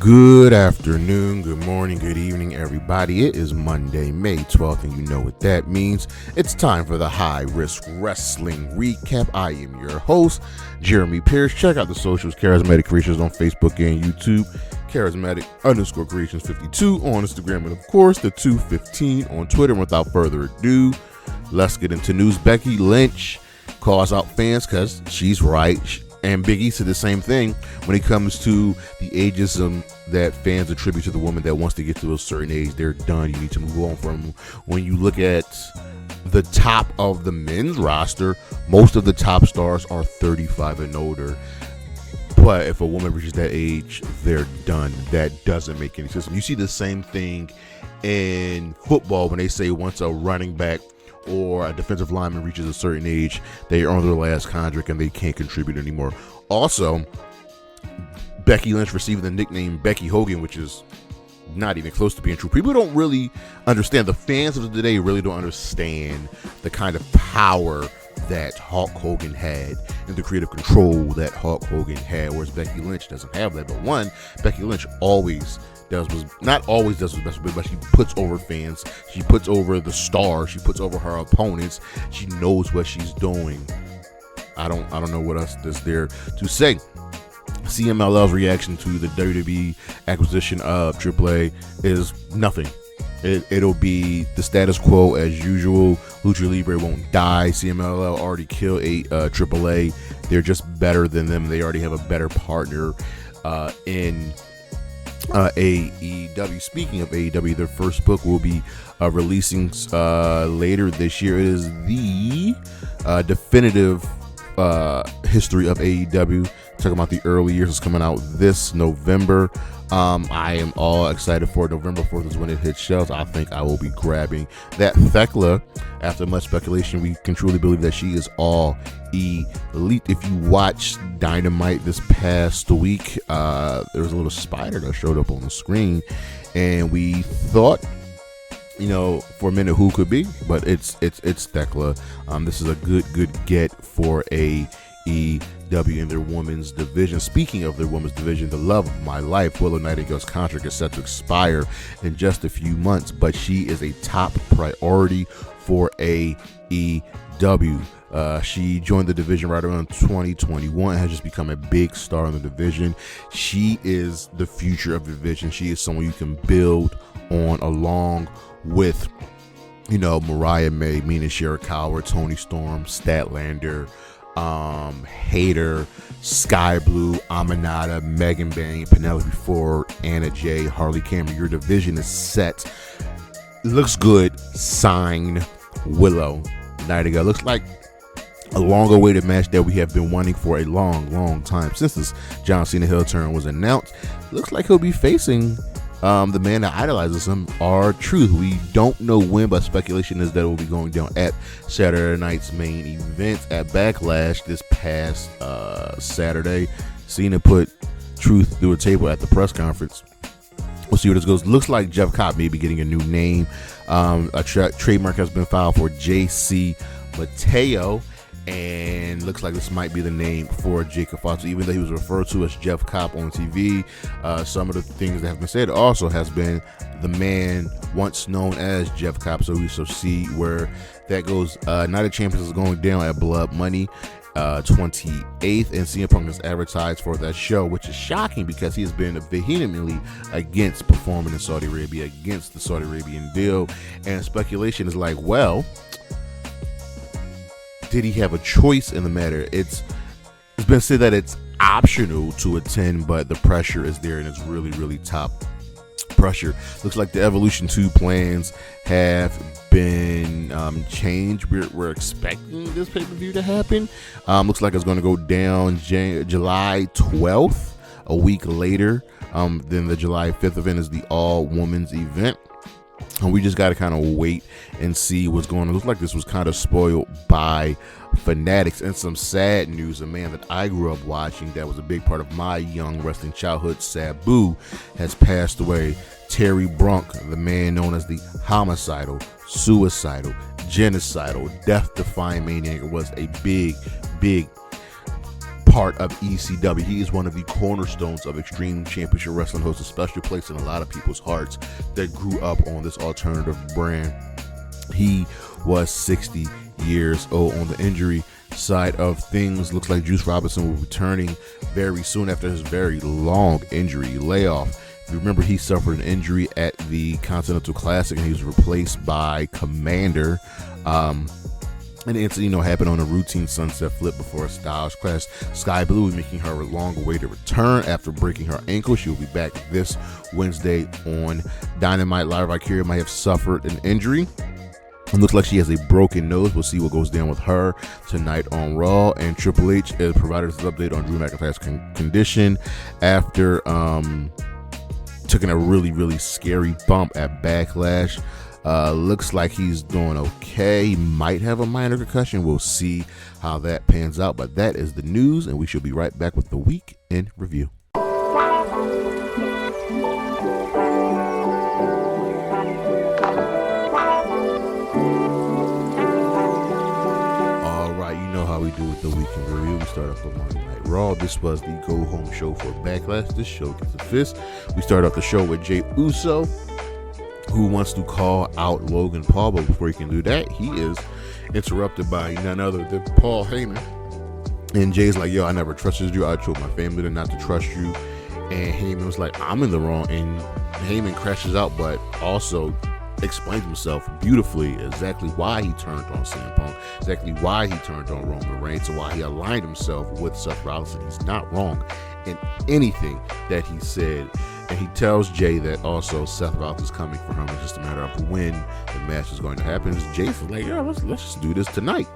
Good afternoon, good morning, good evening, everybody. It is Monday, May 12th, and you know what that means. It's time for the High Risk Wrestling Recap. I am your host, Jeremy Pierce. Check out the socials, Charismatic Creatures on Facebook and YouTube, Charismatic_Creations52 on Instagram, and of course, the 215 on Twitter. And without further ado, let's get into news. Becky Lynch calls out fans because she's right. And Big E said the same thing when it comes to the ageism that fans attribute to the woman that once they get to a certain age, they're done. You need to move on from them. When you look at the top of the men's roster, most of the top stars are 35 and older. But if a woman reaches that age, they're done. That doesn't make any sense. You see the same thing in football when they say once a running back or a defensive lineman reaches a certain age, they are on their last contract and they can't contribute anymore. Also, Becky Lynch receiving the nickname Becky Hogan, which is not even close to being true. People don't really understand. The fans of today really don't understand the kind of power that Hulk Hogan had and the creative control that Hulk Hogan had, whereas Becky Lynch doesn't have that. But one, Becky Lynch not always does what's best, but she puts over fans. She puts over the stars. She puts over her opponents. She knows what she's doing. I don't know what else is there to say. CMLL's reaction to the WWE acquisition of AAA is nothing. It'll be the status quo as usual. Lucha Libre won't die. CMLL already killed AAA. They're just better than them. They already have a better partner in AEW. Speaking of AEW, their first book will be releasing later this year. It is the definitive history of AEW. Talking about the early years. It's coming out this November. I am all excited for it. November 4th is when it hits shelves. I think I will be grabbing that. Thekla, after much speculation, we can truly believe that she is all elite. If you watched Dynamite this past week, there was a little spider that showed up on the screen, and we thought, for a minute who could be, but it's Thekla. This is a good get for AEW in their women's division. Speaking of their women's division, the love of my life, Willow Nightingale's contract is set to expire in just a few months, but she is a top priority for AEW. She joined the division right around 2021, has just become a big star in the division. She is the future of the division. She is someone you can build on along with, Mariah May, Mina, Shirakawa, Toni Storm, Statlander, Hater, Sky Blue, Aminata, Megan Bang, Penelope Ford, Anna Jay, Harley Cameron. Your division is set. Looks good. Sign Willow Nightingale. Looks like a long-awaited match that we have been wanting for a long time since this John Cena heel turn was announced. Looks like he'll be facing the man that idolizes him, R-Truth. We don't know when, but speculation is that it will be going down at Saturday night's main event at Backlash this past Saturday. Cena put Truth through a table at the press conference. We'll see where this goes. Looks like Jeff Cobb may be getting a new name. A trademark has been filed for JC Mateo, and looks like this might be the name for Jacob Fatu, even though he was referred to as Jeff Cobb on TV. Some of the things that have been said also has been the man once known as Jeff Cobb, so we shall see where that goes. Night of Champions is going down at Blood Money 28th, and CM Punk is advertised for that show, which is shocking because he has been vehemently against performing in Saudi Arabia, against the Saudi Arabian deal, and speculation is like, well, did he have a choice in the matter? It's been said that it's optional to attend, but the pressure is there, and it's really top pressure. Looks like the Evolution 2 plans have been changed. We're expecting this pay-per-view to happen. Looks like it's going to go down July 12th, a week later. Then the July 5th event is the all-women's event. And we just got to kind of wait and see what's going on. It looks like this was kind of spoiled by fanatics. And some sad news, a man that I grew up watching that was a big part of my young wrestling childhood, Sabu, has passed away. Terry Brunk, the man known as the homicidal, suicidal, genocidal, death-defying maniac, was a big part of ECW. He is one of the cornerstones of Extreme Championship Wrestling, holds a special place in a lot of people's hearts that grew up on this alternative brand. He was 60 years old. On the injury side of things, looks like Juice Robinson will be returning very soon after his very long injury layoff. If you remember, he suffered an injury at the Continental Classic and he was replaced by Commander. And the incident, happened on a routine sunset flip before a Styles Clash. Sky Blue is making her long-awaited return after breaking her ankle. She will be back this Wednesday on Dynamite. Lyra Valkyria might have suffered an injury. It looks like she has a broken nose. We'll see what goes down with her tonight on Raw. And Triple H has provided us an update on Drew McIntyre's condition after taking a really, really scary bump at Backlash. Looks like he's doing okay. He might have a minor concussion. We'll see how that pans out. But that is the news, and we should be right back with the week in review. How we do with the week in review. We start off with Monday Night Raw. This was the go home show for Backlash. This show gets a fist. We start off the show with Jey Uso, who wants to call out Logan Paul, but before he can do that, he is interrupted by none other than Paul Heyman. And Jay's like, yo, I never trusted you. I told my family to not to trust you. And Heyman was like, I'm in the wrong. And Heyman crashes out, but also explains himself beautifully exactly why he turned on CM Punk, exactly why he turned on Roman Reigns, and why he aligned himself with Seth Rollins. And he's not wrong in anything that he said. And he tells Jay that also Seth Rollins is coming for him. It's just a matter of when the match is going to happen. Jay's like, yeah, let's just do this tonight.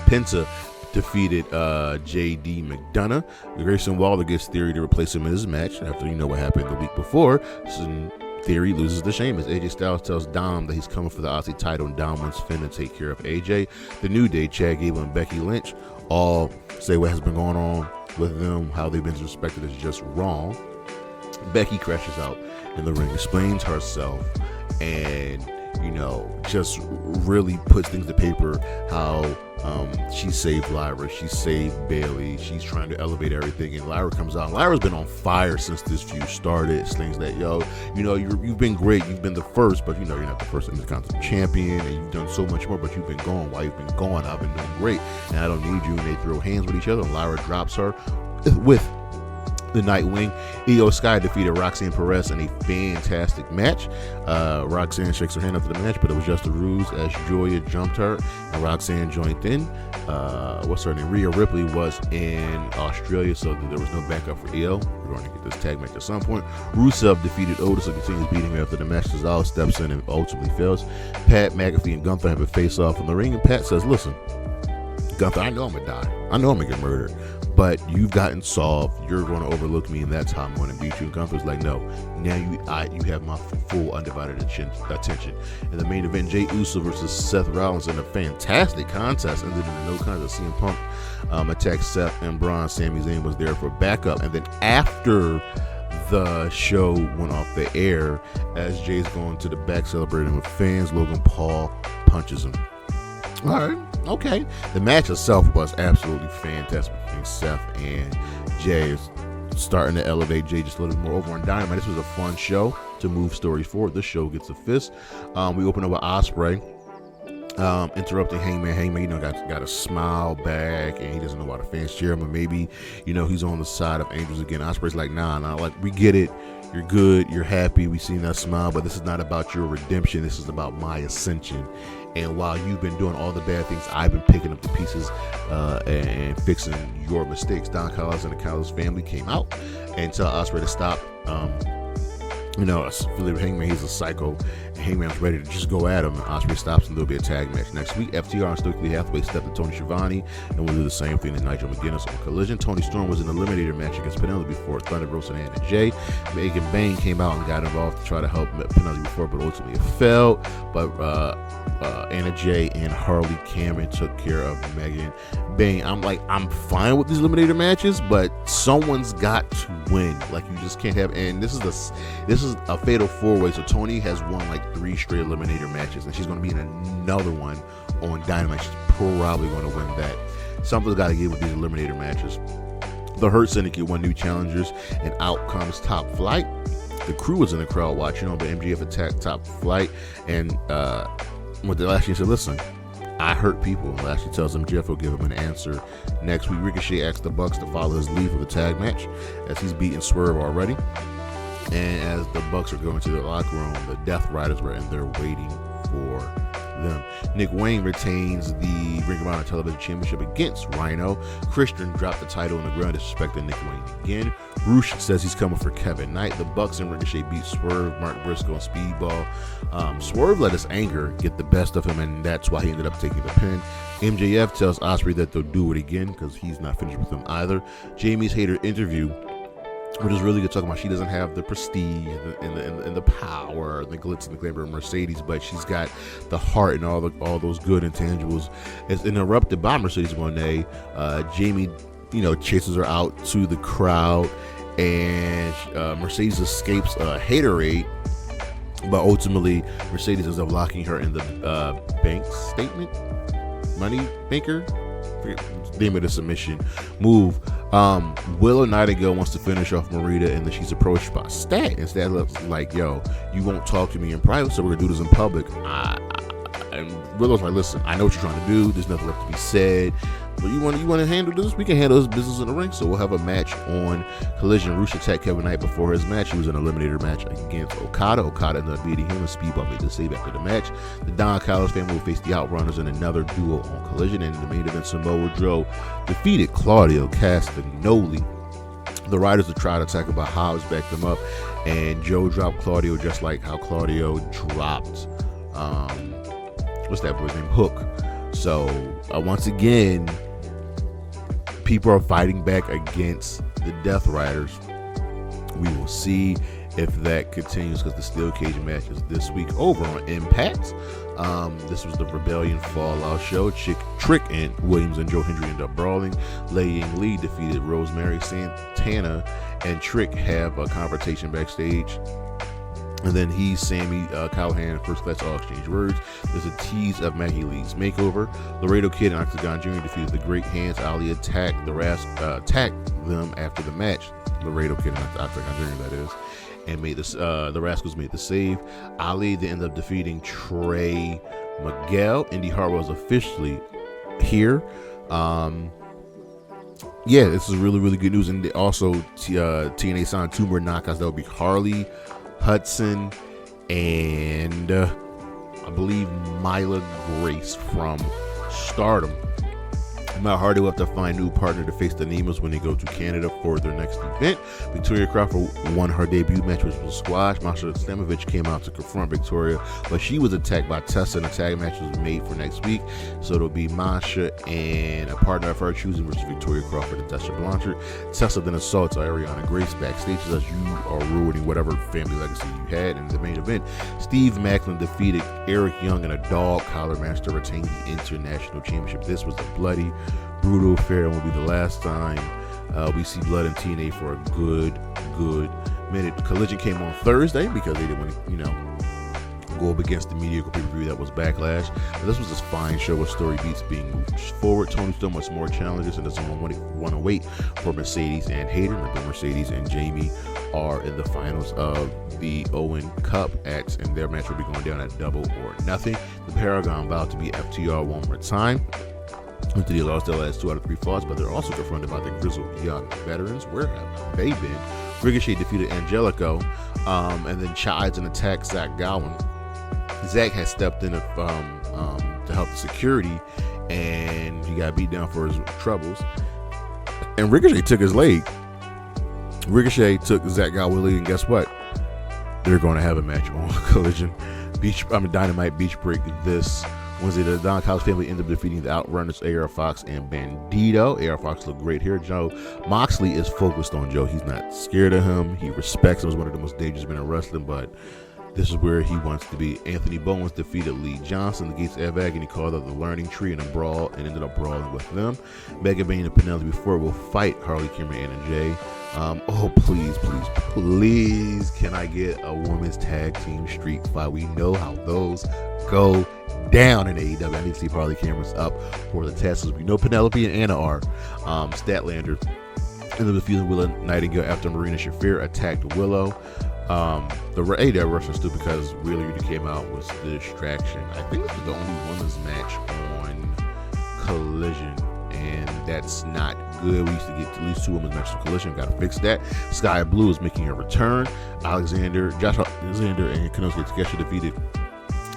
Penta defeated JD McDonough. Grayson Waller gets Theory to replace him in his match after what happened the week before. So Theory loses to Sheamus. AJ Styles tells Dom that he's coming for the Aussie title, and Dom wants Finn to take care of AJ. The New Day, Chad Gable and Becky Lynch, all say what has been going on with them, how they've been disrespected is just wrong. Becky crashes out in the ring, explains herself, and just really puts things to paper how she saved Lyra, she saved Bayley, she's trying to elevate everything, and Lyra comes out. Lyra's been on fire since this feud started. Things that, you've been great, you've been the first, but you're not the first Intercontinental Champion, and you've done so much more, but you've been gone. While you've been gone, I've been doing great, and I don't need you. And they throw hands with each other, and Lyra drops her with the Nightwing. IYO SKY defeated Roxanne Perez in a fantastic match. Roxanne shakes her hand after the match, but it was just a ruse as Giulia jumped her and Roxanne joined in. What's her name? Rhea Ripley was in Australia, so there was no backup for IYO. We're going to get this tag match at some point. Rusev defeated Otis and continues beating him after the match. Cesaro steps in and ultimately fails. Pat McAfee and Gunther have a face-off in the ring, and Pat says, listen, Gunther, I know I'm going to die. I know I'm going to get murdered. But you've gotten solved. You're going to overlook me, and that's how I'm going to beat you. And Gunther's like, no, now you have my full undivided attention. In the main event, Jey Uso versus Seth Rollins in a fantastic contest ended in a no contest. CM Punk attacked Seth and Braun. Sami Zayn was there for backup. And then after the show went off the air, as Jay's going to the back celebrating with fans, Logan Paul punches him. All right, okay. The match itself was absolutely fantastic between Seth and Jay. Is starting to elevate Jay just a little bit more over on Dynamite. This was a fun show to move stories forward. This show gets a fist. We open up with Ospreay interrupting Hangman. Hangman, got a smile back, and he doesn't know why the fans cheer him. Or maybe, he's on the side of Angels again. Ospreay's like, nah, like, we get it. You're good. You're happy. We seen that smile, but this is not about your redemption. This is about my ascension. And while you've been doing all the bad things, I've been picking up the pieces and fixing your mistakes. Don Callis and the Callis family came out and tell Ospreay to stop. Hangman, he's a psycho. Hangman's ready to just go at him. And Ospreay stops, and there'll be a tag match next week. FTR and Stokely Hathaway stepped to Tony Schiavone, and we'll do the same thing to Nigel McGuinness on Collision. Tony Storm was an eliminator match against Penelope before Thunder Rosa and Anna Jay. Megan Bain came out and got involved to try to help Penelope before, but ultimately it failed. But Anna Jay and Harley Cameron took care of Megan Bain. I'm fine with these eliminator matches, but someone's got to win. Like, you just can't have. And this is a fatal four-way. So Tony has won like 3 straight eliminator matches, and she's going to be in another one on Dynamite. She's probably going to win that. Something's got to give with these eliminator matches. The Hurt Syndicate won new challengers, and out comes Top Flight. The Crew was in the crowd watching on, but MJF attacked Top Flight, and what the Lashley said, listen, I hurt people. Lashley tells him Jeff will give him an answer next week. Ricochet asks the Bucks to follow his lead for the tag match, as he's beaten Swerve already. And as the Bucks are going to the locker room, the Death Riders were in there waiting for them. Nick Wayne retains the Ring of Honor Television Championship against Rhino. Christian dropped the title on the ground, disrespecting Nick Wayne again. Roosh says he's coming for Kevin Knight. The Bucks and Ricochet beat Swerve, Mark Briscoe, and Speedball. Swerve let his anger get the best of him, and that's why he ended up taking the pin. MJF tells Ospreay that they'll do it again because he's not finished with them either. Jamie's hater interview, which is really good, talking about she doesn't have the prestige and the power, the glitz and the glamour of Mercedes, but she's got the heart and all those good intangibles. It's interrupted by Mercedes Moné. Jamie, chases her out to the crowd, and Mercedes escapes a haterade, but ultimately Mercedes ends up locking her in the bank statement, money banker. Name of the submission move. Willow Nightingale wants to finish off Marita, and then she's approached by Stat, and Stat looks like, yo, you won't talk to me in private, so we're gonna do this in public. And Willow's like, listen, I know what you're trying to do, there's nothing left to be said, but you want to handle this? We can handle this business in the ring. So we'll have a match on Collision. Roosh attacked Kevin Knight before his match. He was an eliminator match against Okada. Okada ended up beating him, and Speedball made the save after the match. The Don Callis family will face the Outrunners in another duo on Collision, and in the main event, Samoa Joe defeated Claudio Castagnoli. The Riders will try to attack him, but Hobbs backed them up, and Joe dropped Claudio just like how Claudio dropped what's that boy's name? Hook. So once again, people are fighting back against the Death Riders. We will see if that continues, because the steel cage match is this week over on Impact. This was the Rebellion Fallout show. Trick and Williams and Joe Hendry end up brawling. Lei Ying Lee defeated Rosemary Santana, and Trick have a confrontation backstage. And then Sammy Callahan, First Class all exchange words. There's a tease of Maggie Lee's makeover. Laredo Kid and Octagon Jr. defeated the Great Hands. Ali attacked them after the match. Laredo Kid and Octagon Jr. that is, and made this. The Rascals made the save. Ali then ended up defeating Trey Miguel. Indy Hartwell's officially here. Yeah, this is really, really good news. And also TNA signed 2 more knockouts. That would be Harley Hudson and I believe Myla Grace from Stardom. Matt Hardy will have to find a new partner to face the Nemas when they go to Canada for their next event. Victoria Crawford won her debut match, which was squash. Masha Stamovich came out to confront Victoria, but she was attacked by Tessa, and a tag match was made for next week. So it'll be Masha and a partner of her choosing versus Victoria Crawford and Tessa Blanchard. Tessa then assaults Ariana Grace backstage, as you are ruining whatever family legacy you had. In the main event, Steve Maclin defeated Eric Young in a dog collar match to retain the international championship. This was a bloody, brutal affair, and will be the last time we see blood in TNA for a good minute. Collision came on Thursday because they didn't want to, go up against the mediocre pay-per-view that was Backlash. But this was a fine show with story beats being moved forward. Tony still wants more challenges, and doesn't want to wait for Mercedes and Hayter. Remember, Mercedes and Jamie are in the finals of the Owen Cup, and their match will be going down at Double or Nothing. The Paragon about to be FTR one more time. They lost their last 2 out of 3 falls, but they're also confronted by the grizzled young veterans. Where have they been? Ricochet defeated Angelico, and then chides and attacked Zach Gowen. Zach had stepped in to help the security, and he got beat down for his troubles. And Ricochet took his leg. Ricochet took Zach Gowen's leg, and guess what? They're going to have a match on Collision. Dynamite Beach Break this Wednesday. The Don Callis family ended up defeating the Outrunners, AR Fox and Bandito. AR Fox looked great here. Joe Moxley is focused on Joe. He's not scared of him. He respects him as one of the most dangerous men in wrestling, but this is where he wants to be. Anthony Bowens defeated Lee Johnson, the Gates Evag, and he called out the Learning Tree in a brawl and ended up brawling with them. Mega Bane and Penelope Ford will fight Harley Kimmer, Anna Jay. Please, can I get a women's tag team street fight? We know how those go down in AEW. I need to see Harley cameras up for the test. We know Penelope and Anna are. Statlander ended up defeating Willow Nightingale after Marina Shafir attacked Willow. The AEW wrestler stood because Wheeler came out with the distraction. I think this was the only women's match on Collision, and that's not good. We used to get at least 2 women's matches on Collision. Got to fix that. Sky Blue is making a return. Josh Alexander, and Kenosuke Takeshita defeated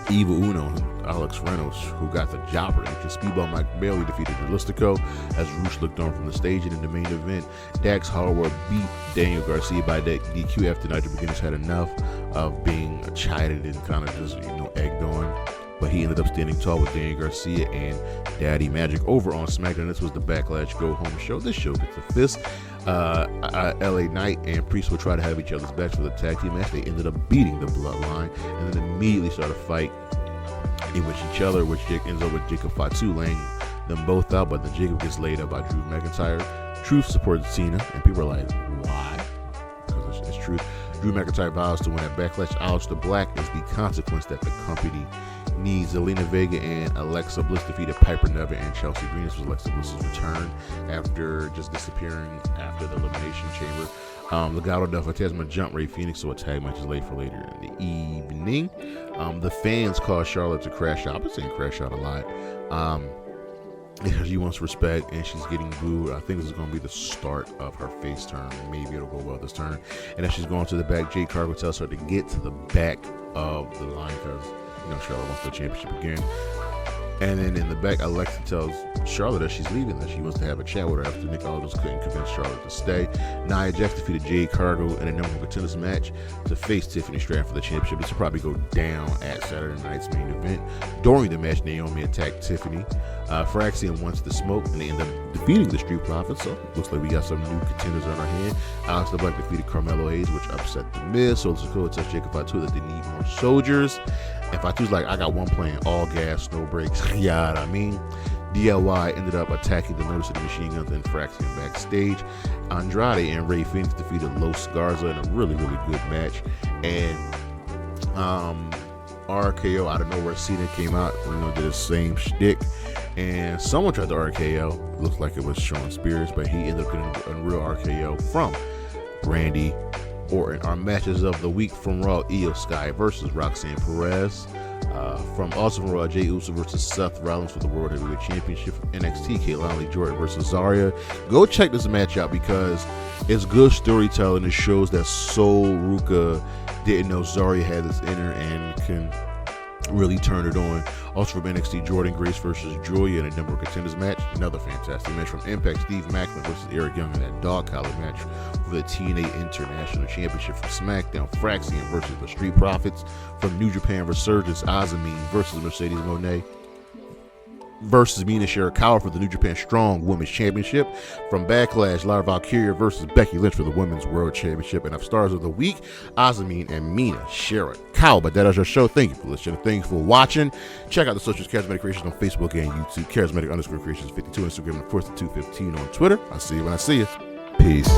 Eva Uno and Alex Reynolds, who got the jobber. And Speedball Mike Bailey defeated Listico as Roosh looked on from the stage. And in the main event, Dax Harwood beat Daniel Garcia by DQ after Nigel McGuinness had enough of being chided and kind of just, egged on. But he ended up standing tall with Daniel Garcia and Daddy Magic over on SmackDown. This was the Backlash Go Home show. This show gets a fist. LA Knight and Priest will try to have each other's backs for the tag team match. They ended up beating the Bloodline and then immediately started a fight in which each other, which ends up with Jacob Fatu laying them both out, but then Jacob gets laid out by Drew McIntyre. Truth supports Cena, and people are like, why? Because it's Truth. Drew McIntyre vows to win at Backlash. Aleister Black is the consequence that the company needs. Zelina Vega and Alexa Bliss defeated Piper Niven and Chelsea Green. This was Alexa Bliss's return after just disappearing after the Elimination Chamber. Legado del Fantasma jumped Rey Fenix, so a tag match is laid for later in the evening. The fans caused Charlotte to crash out. I've been saying crash out a lot. She wants respect and she's getting booed. I think this is going to be the start of her face turn. Maybe it'll go well this turn. And as she's going to the back, Jade Cargill tells her to get to the back of the line because Charlotte wants the championship again. And then in the back, Alexa tells Charlotte that she's leaving, that she wants to have a chat with her after Nick Aldis couldn't convince Charlotte to stay. Nia Jax defeated Jade Cargill in a number one contenders match to face Tiffany Stratton for the championship. This will probably go down at Saturday night's main event. During the match, Naomi attacked Tiffany. Fraxiom wants the smoke, and they end up defeating the Street Profits. So looks like we got some new contenders on our hand. Aleister Black defeated Carmelo Hayes, which upset the Miz. So it's cool. It tells Jacob Fatu that they need more soldiers. And Fatu's like, I got one plan, all gas, no brakes. Yeah, I mean. DLY ended up attacking the Notice of the Machine Guns and Fraxiom backstage. Andrade and Rey Fenix defeated Los Garza in a really, really good match. And RKO out of nowhere, Cena came out, did the same shtick. And someone tried to RKO. Looks like it was Shawn Spears, but he ended up getting a real RKO from Randy Orton. Our matches of the week from Raw: IYO SKY versus Roxanne Perez. From Raw, Jey Uso versus Seth Rollins for the World Heavyweight Championship. From NXT, Kelani Jordynne versus Zaria. Go check this match out because it's good storytelling. It shows that Sol Ruka didn't know Zaria had this in her and can really turn it on. Also from NXT, Jordynne Grace versus Giulia in a number of contenders match. Another fantastic match. From Impact, Steve Maclin versus Eric Young in that dog collar match for the TNA International Championship. From Smackdown, Fraxiom versus the Street Profits. From New Japan, Resurgence, Azamine versus Mercedes Moné versus Mina Shirakawa for the New Japan Strong Women's Championship. From Backlash, Lyra Valkyria versus Becky Lynch for the Women's World Championship. And of Stars of the Week, Azamine and Mina Shirakawa. But that is our show. Thank you for listening. Thank you for watching. Check out the socials, Charismatic Creations on Facebook and YouTube. Charismatic_Creations 52 on Instagram, and of course the 215 on Twitter. I'll see you when I see you. Peace.